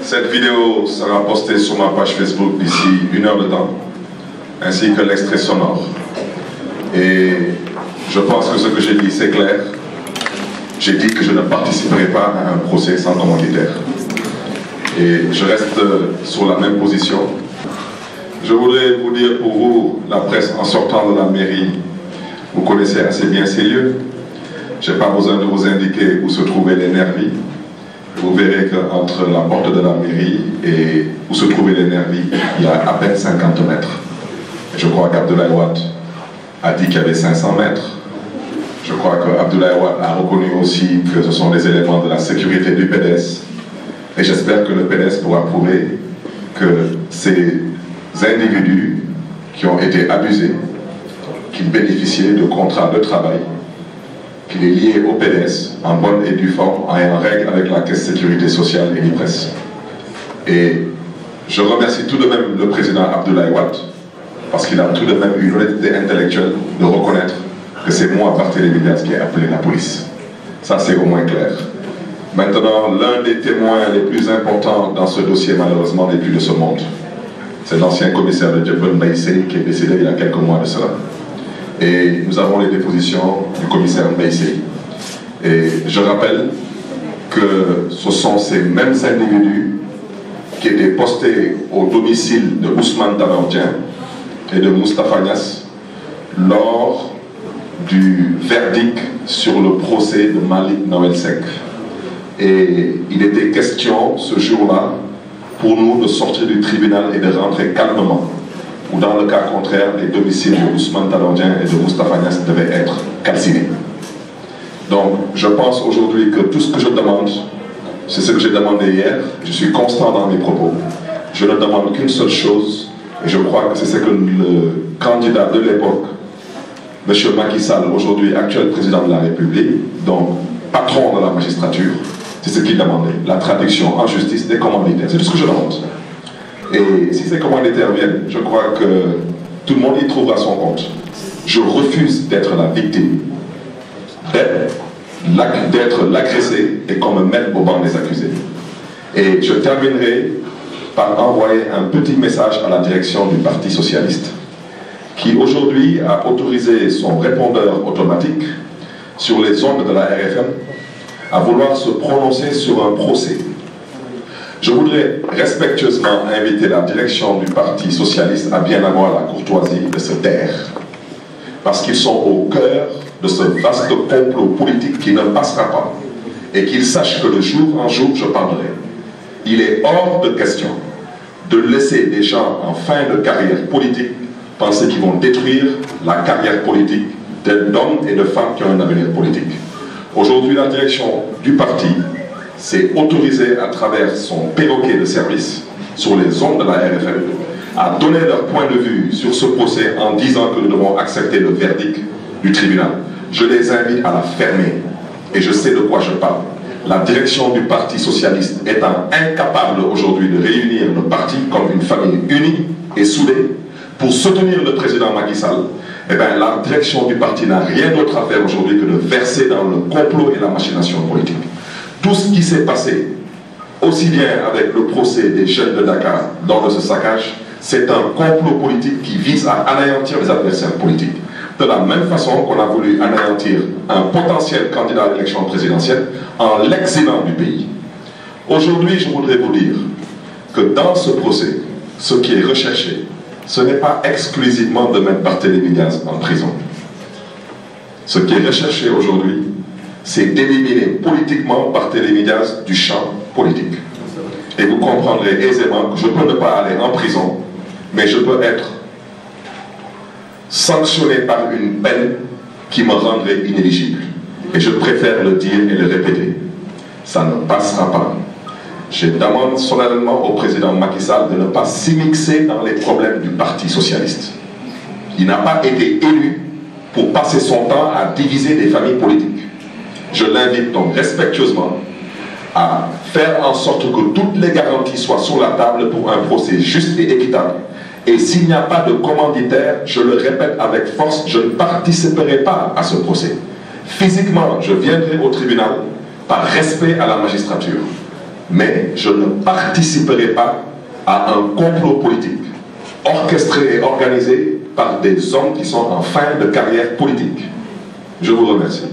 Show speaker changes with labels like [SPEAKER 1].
[SPEAKER 1] Cette vidéo sera postée sur ma page Facebook d'ici 1 heure de temps, ainsi que l'extrait sonore. Et je pense que ce que j'ai dit, c'est clair. J'ai dit que je ne participerai pas à un procès sans commanditaire. Et je reste sur la même position. Je voudrais vous dire pour vous, la presse, en sortant de la mairie, vous connaissez assez bien ces lieux. Je n'ai pas besoin de vous indiquer où se trouvait les nervis. Vous verrez qu'entre la porte de la mairie et où se trouvaient les nervis, il y a à peine 50 mètres. Et je crois qu'Abdoulaye Wade a dit qu'il y avait 500 mètres. Je crois qu'Abdoulaye Wade a reconnu aussi que ce sont des éléments de la sécurité du PDS. Et j'espère que le PDS pourra prouver que ces individus qui ont été abusés, qu'ils bénéficiaient de contrats de travail, qu'il est lié au PDS en bonne et due forme, en règle avec la Caisse de sécurité sociale et l'IPRES. Et je remercie tout de même le président Abdoulaye Wade, parce qu'il a tout de même eu l'honnêteté intellectuelle de reconnaître que c'est moi, Barthélémy Dias, qui ai appelé la police. Ça, c'est au moins clair. Maintenant, l'un des témoins les plus importants dans ce dossier, malheureusement, n'est plus de ce monde. C'est l'ancien commissaire de Djebel Mbaïsé qui est décédé il y a quelques mois de cela. Et nous avons les dépositions du commissaire Mbaïsé. Et je rappelle que ce sont ces mêmes individus qui étaient postés au domicile de Ousmane Tanor Dieng et de Moustapha Niasse lors du verdict sur le procès de Malik Noël Seck. Et il était question ce jour-là pour nous de sortir du tribunal et de rentrer calmement, ou dans le cas contraire, les domiciles de Ousmane Tanor Dieng et de Moustapha Niasse devaient être calcinés. Donc je pense aujourd'hui que tout ce que je demande, c'est ce que j'ai demandé hier. Je suis constant dans mes propos. Je ne demande qu'une seule chose, et je crois que c'est ce que le candidat de l'époque, M. Macky Sall, aujourd'hui actuel président de la République, donc patron de la magistrature, c'est ce qu'il demandait, la traduction en justice des commanditaires. C'est tout ce que je demande. Et si ces commanditaires viennent, je crois que tout le monde y trouvera son compte. Je refuse d'être la victime, d'être l'agressé et qu'on me mette au banc des accusés. Et je terminerai par envoyer un petit message à la direction du Parti Socialiste, qui aujourd'hui a autorisé son répondeur automatique sur les ondes de la RFM à vouloir se prononcer sur un procès. Je voudrais respectueusement inviter la direction du Parti Socialiste à bien avoir la courtoisie de se taire, parce qu'ils sont au cœur de ce vaste complot politique qui ne passera pas, et qu'ils sachent que de jour en jour je parlerai. Il est hors de question de laisser des gens en fin de carrière politique penser qu'ils vont détruire la carrière politique d'hommes et de femmes qui ont un avenir politique. Aujourd'hui, la direction du parti s'est autorisée à travers son perroquet de service sur les ondes de la RFM à donner leur point de vue sur ce procès en disant que nous devons accepter le verdict du tribunal. Je les invite à la fermer et je sais de quoi je parle. La direction du Parti Socialiste étant incapable aujourd'hui de réunir le parti comme une famille unie et soudée pour soutenir le président Macky Sall, eh bien, la direction du parti n'a rien d'autre à faire aujourd'hui que de verser dans le complot et la machination politique. Tout ce qui s'est passé, aussi bien avec le procès des jeunes de Dakar lors de ce saccage, c'est un complot politique qui vise à anéantir les adversaires politiques. De la même façon qu'on a voulu anéantir un potentiel candidat à l'élection présidentielle en l'exilant du pays. Aujourd'hui, je voudrais vous dire que dans ce procès, ce qui est recherché, ce n'est pas exclusivement de mettre Barthélémy Dias en prison. Ce qui est recherché aujourd'hui, c'est d'éliminer politiquement Barthélémy Dias du champ politique. Et vous comprendrez aisément que je peux ne pas aller en prison, mais je peux être sanctionné par une peine qui me rendrait inéligible. Et je préfère le dire et le répéter. Ça ne passera pas. Je demande solennellement au président Macky Sall de ne pas s'immiscer dans les problèmes du Parti Socialiste. Il n'a pas été élu pour passer son temps à diviser des familles politiques. Je l'invite donc respectueusement à faire en sorte que toutes les garanties soient sur la table pour un procès juste et équitable. Et s'il n'y a pas de commanditaire, je le répète avec force, je ne participerai pas à ce procès. Physiquement, je viendrai au tribunal par respect à la magistrature. mais je ne participerai pas à un complot politique orchestré et organisé par des hommes qui sont en fin de carrière politique. Je vous remercie.